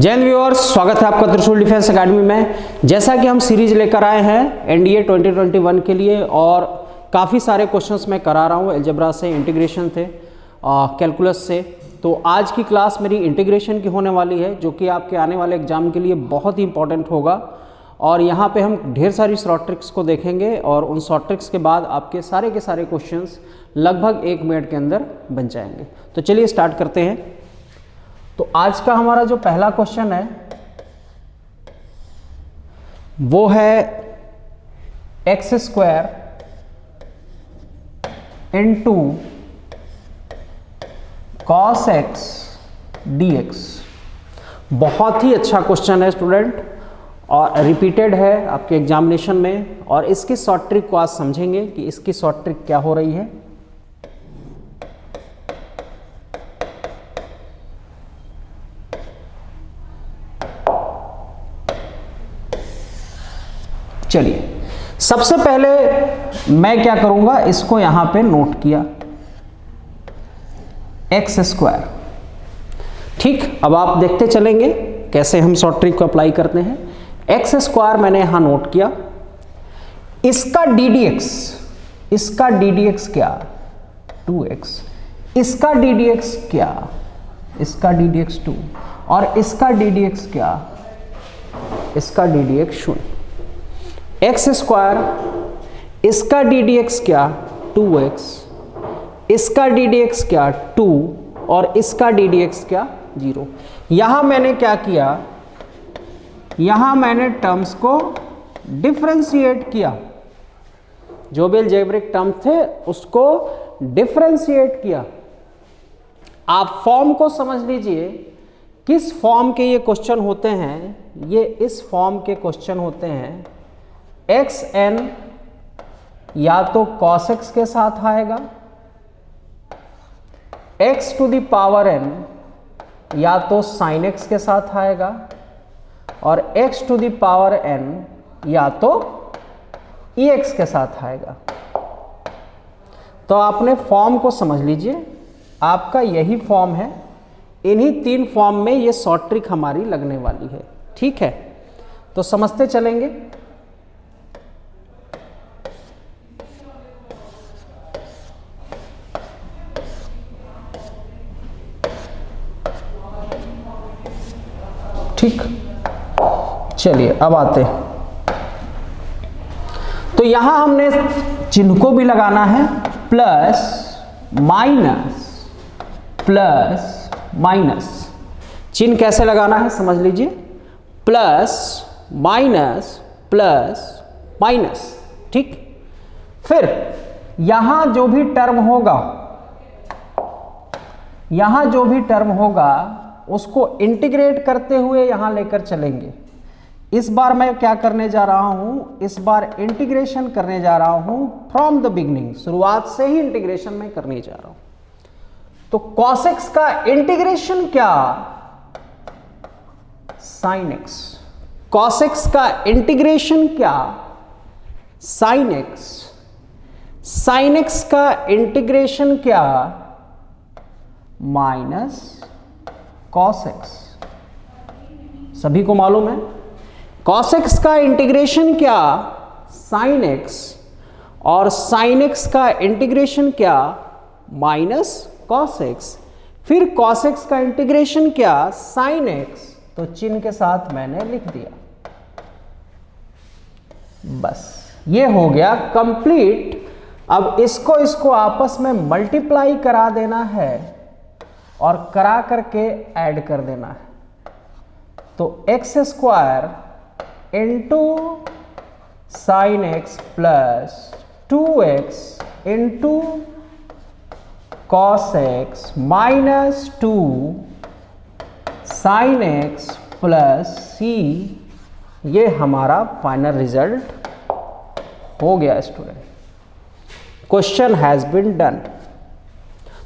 जय हिंद व्यूअर्स, स्वागत है आपका त्रिशूल डिफेंस एकेडमी में। जैसा कि हम सीरीज लेकर आए हैं एनडीए 2021 के लिए और काफ़ी सारे क्वेश्चंस मैं करा रहा हूँ अलजेब्रा से, इंटीग्रेशन थे, कैलकुलस से। तो आज की क्लास मेरी इंटीग्रेशन की होने वाली है जो कि आपके आने वाले एग्जाम के लिए बहुत ही इंपॉर्टेंट होगा। और यहाँ पे हम ढेर सारी शॉर्ट ट्रिक्स को देखेंगे और उन शॉर्ट ट्रिक्स के बाद आपके सारे के सारे क्वेश्चंस लगभग 1 मिनट के अंदर बन जाएंगे। तो चलिए स्टार्ट करते हैं। तो आज का हमारा जो पहला क्वेश्चन है वो है x square into cos x d x. बहुत ही अच्छा क्वेश्चन है स्टूडेंट और रिपीटेड है आपके एग्जामिनेशन में। और इसकी शॉर्ट ट्रिक को आज समझेंगे कि इसकी शॉर्ट ट्रिक क्या हो रही है। चलिए, सबसे पहले मैं क्या करूंगा, इसको यहां पे नोट किया एक्स स्क्वायर। ठीक, अब आप देखते चलेंगे कैसे हम शॉर्ट ट्रिक को अप्लाई करते हैं। एक्स स्क्वायर मैंने यहां नोट किया, इसका डी डी एक्स क्या 2x, इसका डी डी एक्स क्या, इसका डी डी एक्स 2 और इसका डी डी एक्स क्या, इसका D d x 0। X square, इसका डी डी एक्स क्या 2x, इसका डी डी एक्स क्या 2 और इसका डी डी एक्स क्या 0। यहां मैंने क्या किया, यहां मैंने टर्म्स को डिफरेंशिएट किया, जो भी अलजेब्रिक टर्म थे उसको डिफरेंशिएट किया। आप फॉर्म को समझ लीजिए, किस फॉर्म के ये क्वेश्चन होते हैं। ये इस फॉर्म के क्वेश्चन होते हैं। एक्स एन या तो cos x के साथ आएगा, x to the power n या तो sin x के साथ आएगा और x to the power n या तो ex के साथ आएगा। तो आपने फॉर्म को समझ लीजिए, आपका यही फॉर्म है। इन्हीं 3 फॉर्म में ये शॉर्ट ट्रिक हमारी लगने वाली है। ठीक है, तो समझते चलेंगे। ठीक, चलिए अब आते हैं। तो यहां हमने चिन्ह को भी लगाना है, प्लस माइनस। चिन्ह कैसे लगाना है समझ लीजिए, प्लस माइनस प्लस माइनस। ठीक, फिर यहां जो भी टर्म होगा उसको इंटीग्रेट करते हुए यहां लेकर चलेंगे। इस बार मैं क्या करने जा रहा हूं, इस बार इंटीग्रेशन करने जा रहा हूं फ्रॉम द बिगनिंग, शुरुआत से ही इंटीग्रेशन में करने जा रहा हूं। तो cos x का इंटीग्रेशन क्या sin x, cos x का इंटीग्रेशन क्या sin x, sin x का इंटीग्रेशन क्या माइनस cos x। सभी को मालूम है cos x का इंटीग्रेशन क्या sin x और sin x का इंटीग्रेशन क्या माइनस cos x। फिर cos x का इंटीग्रेशन क्या sin x, तो चिन्ह के साथ मैंने लिख दिया। बस ये हो गया कंप्लीट। अब इसको आपस में मल्टीप्लाई करा देना है और करा करके ऐड कर देना है। तो x square into sine x plus 2x into cos x minus 2 sine x plus C, ये हमारा फाइनल रिजल्ट हो गया student. Question has been done.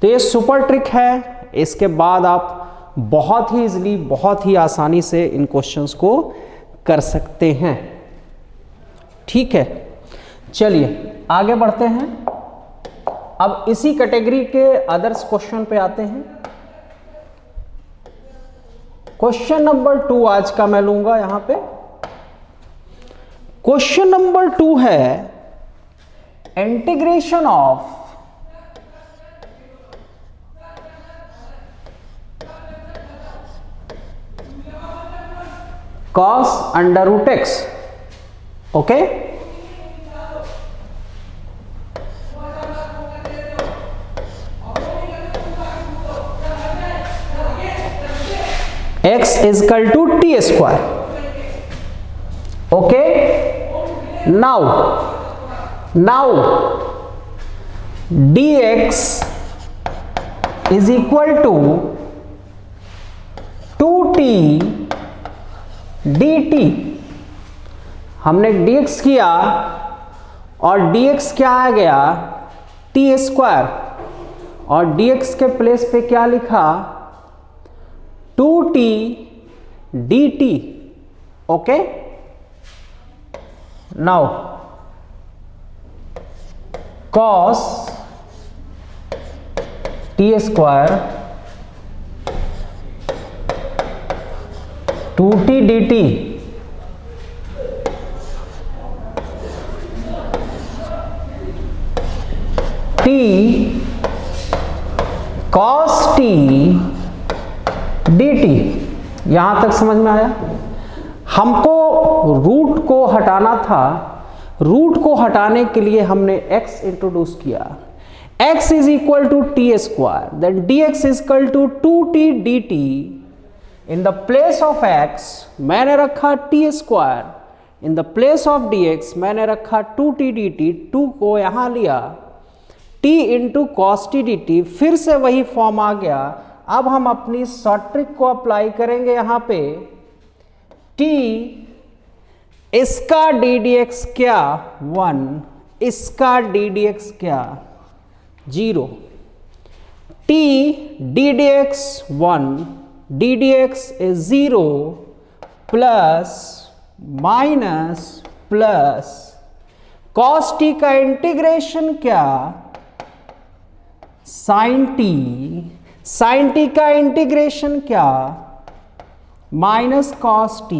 तो ये सुपर ट्रिक है। इसके बाद आप बहुत ही इजीली, बहुत ही आसानी से इन क्वेश्चंस को कर सकते हैं। ठीक है, चलिए आगे बढ़ते हैं। अब इसी कैटेगरी के अदर्स क्वेश्चन पे आते हैं। क्वेश्चन नंबर 2 आज का मैं लूंगा यहां पे। क्वेश्चन नंबर 2 है integration of cos under root x. Okay, x is equal to t square। Okay, now dx is equal to 2t dt। हमने dx किया और dx क्या आ गया, t स्क्वायर, और dx के प्लेस पे क्या लिखा, 2t dt। Okay, now cos t square 2t dt t cos t dt। यहां तक समझ में आया? हमको रूट को हटाना था, रूट को हटाने के लिए हमने x इंट्रोड्यूस किया। x is equal to t square, then dx is equal to 2t dt। In the place of x मैंने रखा t स्क्वायर, in the place of dx मैंने रखा 2t dt। 2 को यहां लिया, t into cos T dt, फिर से वही फॉर्म आ गया। अब हम अपनी शॉर्ट ट्रिक को अप्लाई करेंगे यहां पे। t इसका ddx क्या 1, इसका ddx क्या 0। t ddx 1, ddx is 0 plus minus plus cos t का इंटीग्रेशन क्या sin t, sin t का इंटीग्रेशन क्या minus cos t,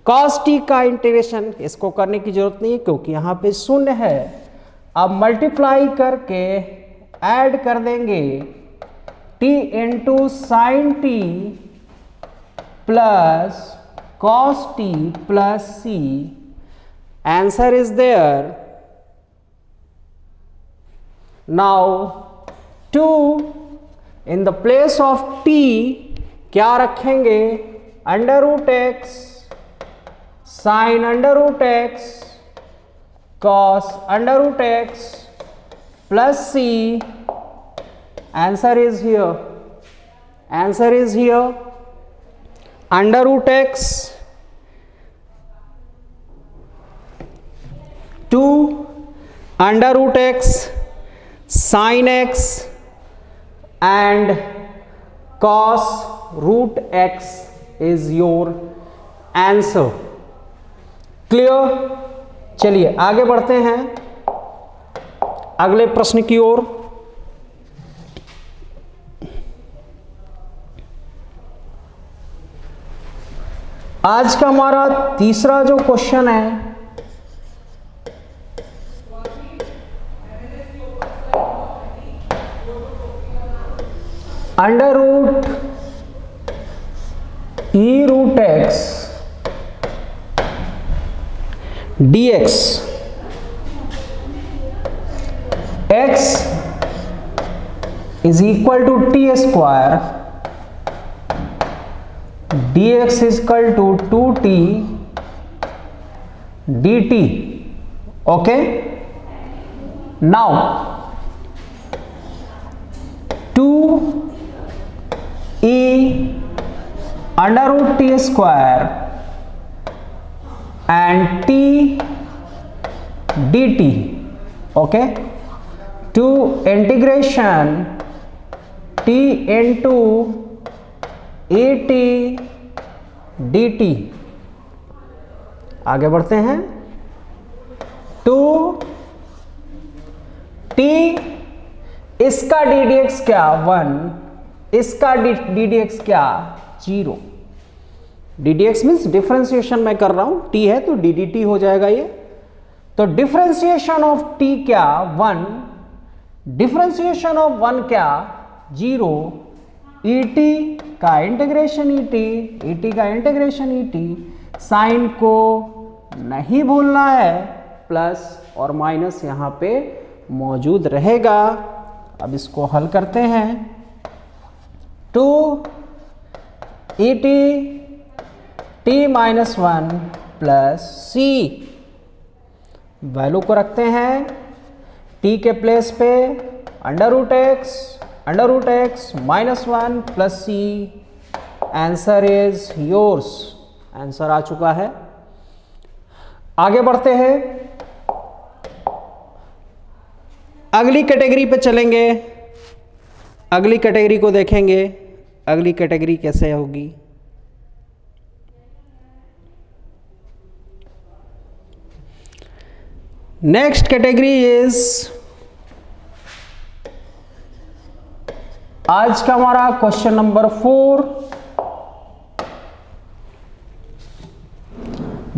cos t का इंटीग्रेशन, इसको करने की जरूरत नहीं है क्योंकि यहां पे शून्य है। अब मल्टीप्लाई करके ऐड कर देंगे t into sine t plus cos t plus c। Answer is there. Now 2 इन द प्लेस ऑफ t क्या रखेंगे, under root x sine under root x cos under root x plus c। Answer is here, answer is here. Under root x 2 under root x sine x and cos root x is your answer. Clear? चलिए आगे बढ़ते हैं अगले प्रश्न की ओर। आज का हमारा तीसरा जो क्वेश्चन है, under root e root x dx, x is equal to t square, dx is equal to 2t dt। okay, now 2e under root t square and t dt। okay, to integration t into et dt। आगे बढ़ते हैं। 2t इसका ddx क्या 1, इसका ddx क्या 0। D d x means differentiation मैं कर रहा हूं, टी है तो डी डी टी हो जाएगा ये। तो डिफ्रेंसिएशन ऑफ टी क्या 1, डिफ्रेंसिएशन ऑफ 1 क्या 0, ई टी का इंटीग्रेशन ई टी का इंटीग्रेशन ई टी, साइन को नहीं भूलना है, प्लस और माइनस यहाँ पे मौजूद रहेगा। अब इसको हल करते हैं। 2 e t minus 1 plus C, value को रखते हैं टी के प्लेस पे, under root x minus 1 plus C. Answer is yours, answer आ चुका है। आगे बढ़ते हैं, अगली कैटेगरी पे चलेंगे, अगली कैटेगरी को देखेंगे। अगली कैटेगरी कैसे होगी? नेक्स्ट कैटेगरी इज, आज का हमारा क्वेश्चन नंबर 4,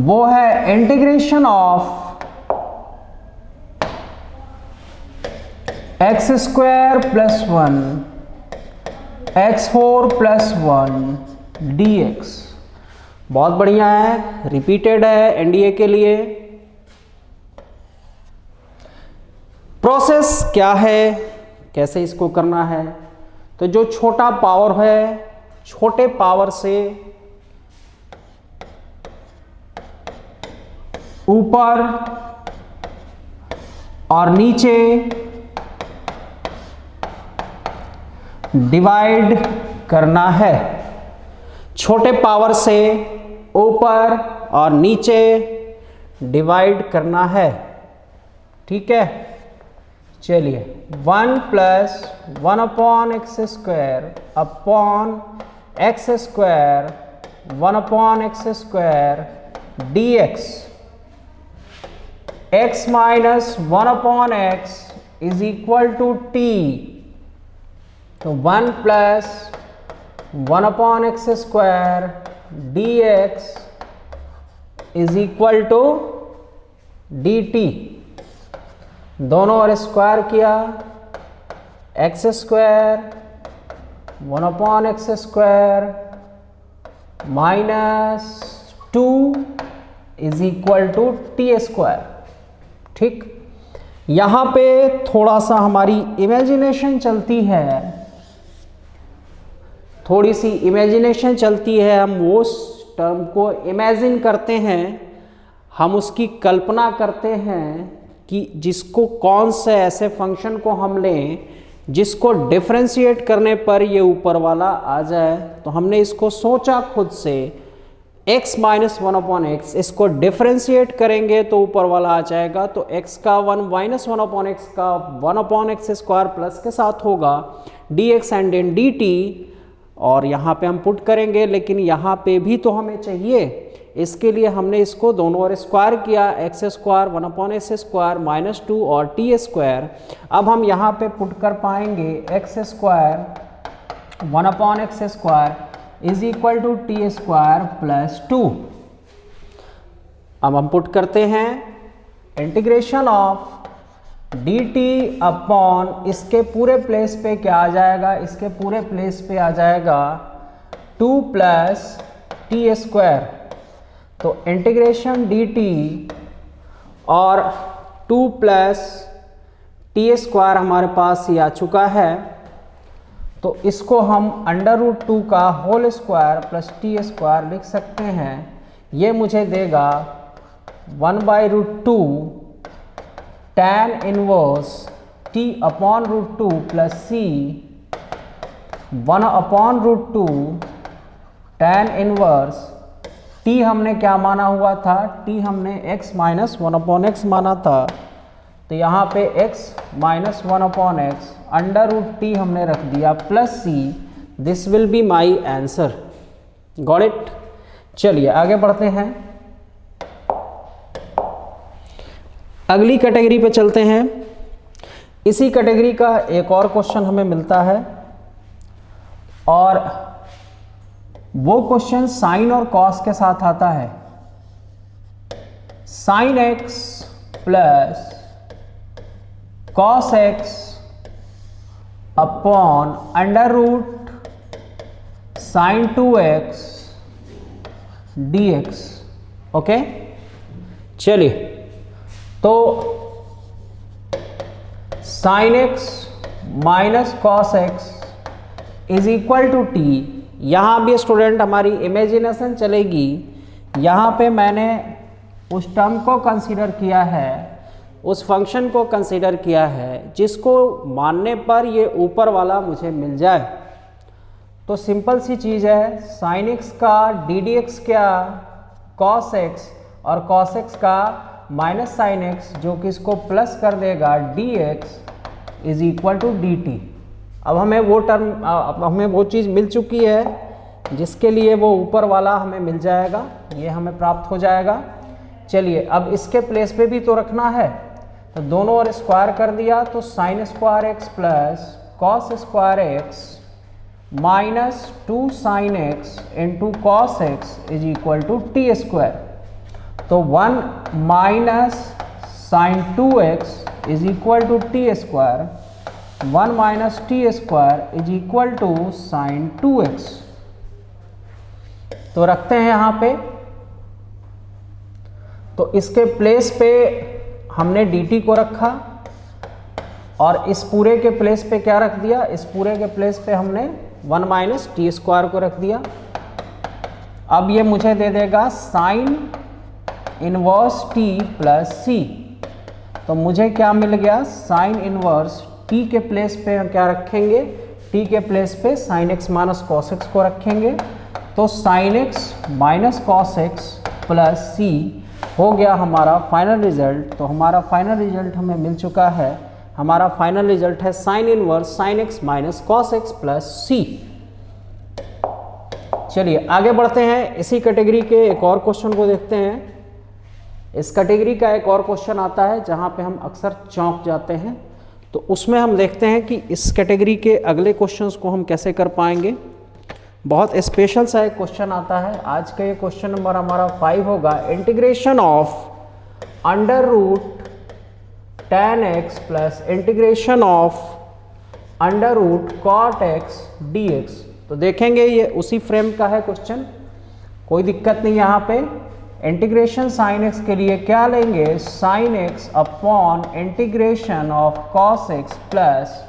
वो है integration of x square plus 1 x4 plus 1 dx। बहुत बढ़िया है, रिपीटेड है एनडीए के लिए। प्रोसेस क्या है, कैसे इसको करना है? तो जो छोटा पावर है, छोटे पावर से ऊपर और नीचे डिवाइड करना है। छोटे पावर से ऊपर और नीचे डिवाइड करना है, ठीक है। चलिए 1 plus 1 upon x square upon x square 1 upon x square d x, x minus 1 upon x is equal to t. तो 1 plus 1 upon x square d x is equal to d t. दोनों और square किया, x square 1 upon x square minus 2 is equal to t square, ठीक। यहां पे थोड़ा सा हमारी इमेजिनेशन चलती है, थोड़ी सी इमेजिनेशन चलती है। हम उस टर्म को इमेजिन करते हैं, हम उसकी कल्पना करते हैं कि जिसको कौन से ऐसे फंक्शन को हम लें जिसको डिफरेंशिएट करने पर ये ऊपर वाला आ जाए। तो हमने इसको सोचा खुद से, x माइनस 1 अपॉन एक्स, इसको डिफरेंशिएट करेंगे तो ऊपर वाला आ जाएगा। तो x का 1 माइनस 1 अपॉन एक्स का 1 अपॉन एक्स स्क्वायर प्लस के साथ होगा dx एंड देन dt, और यहाँ पे हम पुट करेंगे। लेकिन यहाँ पे भी तो हमें चाहिए, इसके लिए हमने इसको दोनों और स्क्वायर किया, x square 1 upon x square minus 2 और टी स्क्वायर। अब हम यहाँ पे पुट कर पाएंगे x square 1 upon x square is equal to t square plus 2। अब हम पुट करते हैं integration of d t upon, इसके पूरे प्लेस पे क्या आ जाएगा, इसके पूरे प्लेस पे आ जाएगा 2 प्लस टी स्क्वायर। तो इंटीग्रेशन डी टी और 2 प्लस टी स्क्वायर हमारे पास ये आ चुका है। तो इसको हम अंडर रूट 2 का whole square plus t square लिख सकते हैं। ये मुझे देगा 1/√2 tan inverse t upon root 2 plus C 1/√2 tan inverse t हमने क्या माना हुआ था, t हमने x माइनस 1 अपॉन एक्स माना था। तो यहाँ पे x minus 1 upon x √t हमने रख दिया plus c। This will be my answer. Got it. चलिए आगे बढ़ते हैं, अगली कैटेगरी पे चलते हैं। इसी कैटेगरी का एक और क्वेश्चन हमें मिलता है और वो क्वेश्चन साइन और कॉस के साथ आता है। Sine x plus cos x upon under root sine 2x dx। Okay, चलिए, तो sine x minus cos x is equal to t. यहाँ भी स्टूडेंट हमारी इमेजिनेशन चलेगी। यहाँ पे मैंने उस टर्म को कंसीडर किया है, उस फंक्शन को कंसीडर किया है जिसको मानने पर ये ऊपर वाला मुझे मिल जाए। तो सिंपल सी चीज़ है, साइन एक्स का डी डी एक्स क्या, कॉस एक्स, और कॉस एक्स का माइनस साइन एक्स जो कि इसको प्लस कर देगा d x is equal to d t. अब हमें वो टर्म, अब हमें वो चीज़ मिल चुकी है जिसके लिए वो ऊपर वाला हमें मिल जाएगा, ये हमें प्राप्त हो जाएगा। चलिए, अब इसके प्लेस पे भी तो रखना है, तो दोनों ओर स्क्वायर कर दिया, तो sine square x plus cos square x minus 2 sine x into cos x is equal to t square. तो 1 minus sine 2x is equal to t square, 1 minus t square is equal to sine 2x। तो रखते हैं यहाँ पे, तो इसके place पे हमने dt को रखा और इस पूरे के प्लेस पे क्या रख दिया, इस पूरे के प्लेस पे हमने 1 माइनस टी स्क्वायर को रख दिया। अब ये मुझे दे देगा sine inverse t plus C. तो मुझे क्या मिल गया, साइन इनवर्स t के प्लेस पे हम क्या रखेंगे, t के प्लेस पे sine x minus cos x को रखेंगे। तो sine x minus cos x plus C हो गया हमारा फाइनल रिजल्ट। तो हमारा फाइनल रिजल्ट हमें मिल चुका है, हमारा फाइनल रिजल्ट है sine inverse sine x minus cos x plus C. चलिए आगे बढ़ते हैं, इसी कैटेगरी के एक और क्वेश्चन को देखते हैं। इस कैटेगरी का एक और क्वेश्चन आता है जहां पे हम अक्सर चौंक जाते हैं, तो उसमें हम देखते हैं कि इस कैटेगरी के अगले क्वेश्चंस को हम कैसे कर पाएंगे। बहुत स्पेशल सा एक क्वेश्चन आता है। आज का ये क्वेश्चन नंबर हमारा 5 होगा, integration of under root tan x plus integration of under root cot x dx। तो देखेंगे ये उसी फ्रेम का है क्वेश्चन, कोई दिक्कत नहीं। यहाँ पे इंटीग्रेशन साइन x के लिए क्या लेंगे, sine x upon integration of cos x plus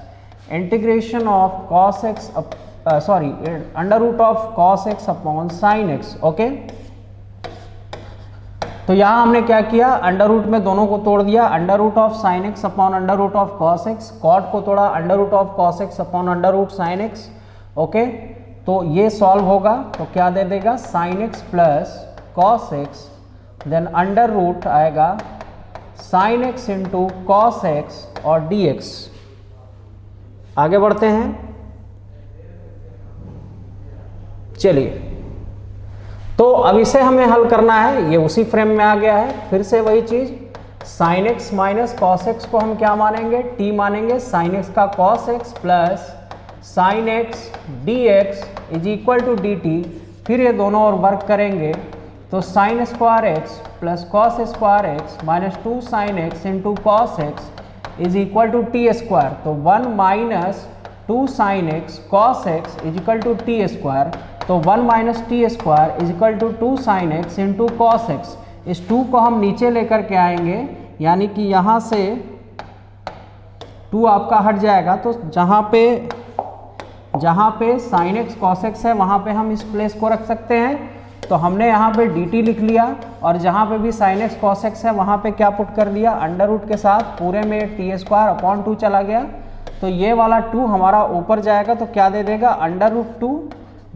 integration of cos x sorry under root of cos x upon sine x। Okay, तो यहाँ हमने क्या किया, अंडर रूट में दोनों को तोड़ दिया, under root of sine x upon under root of cos x, cot को तोड़ा under root of cos x upon under root sine x. Okay, तो ये सॉल्व होगा, तो क्या दे देगा, sine x plus cos x, then under root आएगा sine x into cos x और डी एक्स। आगे बढ़ते हैं, चलिए, तो अब इसे हमें हल करना है, ये उसी फ्रेम में आ गया है। फिर से वही चीज, sine x minus cos x को हम क्या मानेंगे, टी मानेंगे, साइन एक्स का cos x plus sine x d x is equal to d t. फिर ये दोनों और वर्क करेंगे, तो sine square x plus cos square x minus 2 sine x into cos x is equal to t square. तो 1 minus 2 sine x cos x is equal to t square. तो 1 minus t square is equal to 2 sine x into cos x. इस 2 को हम नीचे लेकर के आएंगे, यानी कि यहाँ से 2 आपका हट जाएगा। तो जहाँ पे साइन एक्स कॉस एक्स है वहाँ पे हम इस प्लेस को रख सकते हैं। तो हमने यहाँ पे डी टी लिख लिया, और जहाँ पे भी साइन एक्स कॉस एक्स है वहाँ पे क्या पुट कर दिया, अंडर रूट के साथ पूरे में टी स्क्वायर अपॉन 2 चला गया। तो ये वाला 2 हमारा ऊपर जाएगा, तो क्या दे देगा, अंडर रूट 2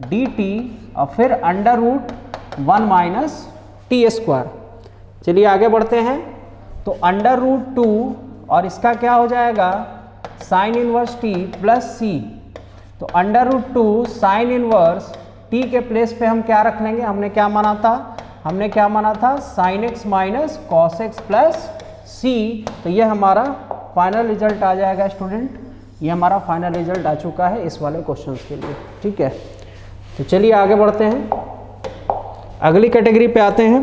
डी टी और फिर under root 1 minus t square. चलिए आगे बढ़ते हैं, तो अंडर रूट 2 और इसका क्या हो जाएगा, sine inverse T plus C. तो under root 2 sine inverse T के प्लेस पे हम क्या रख लेंगे, हमने क्या माना था, sine x minus cos x plus C. तो ये हमारा फाइनल रिजल्ट आ जाएगा स्टूडेंट, ये हमारा फाइनल रिजल्ट आ चुका है इस वाले क्वेश्चन के लिए। ठीक है, तो चलिए आगे बढ़ते हैं, अगली कैटेगरी पे आते हैं।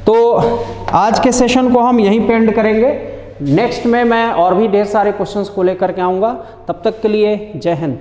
तो आज के सेशन को हम यहीं पे एंड करेंगे। नेक्स्ट में मैं और भी ढेर सारे क्वेश्चंस को लेकर के आऊँगा। तब तक के लिए जय हिंद।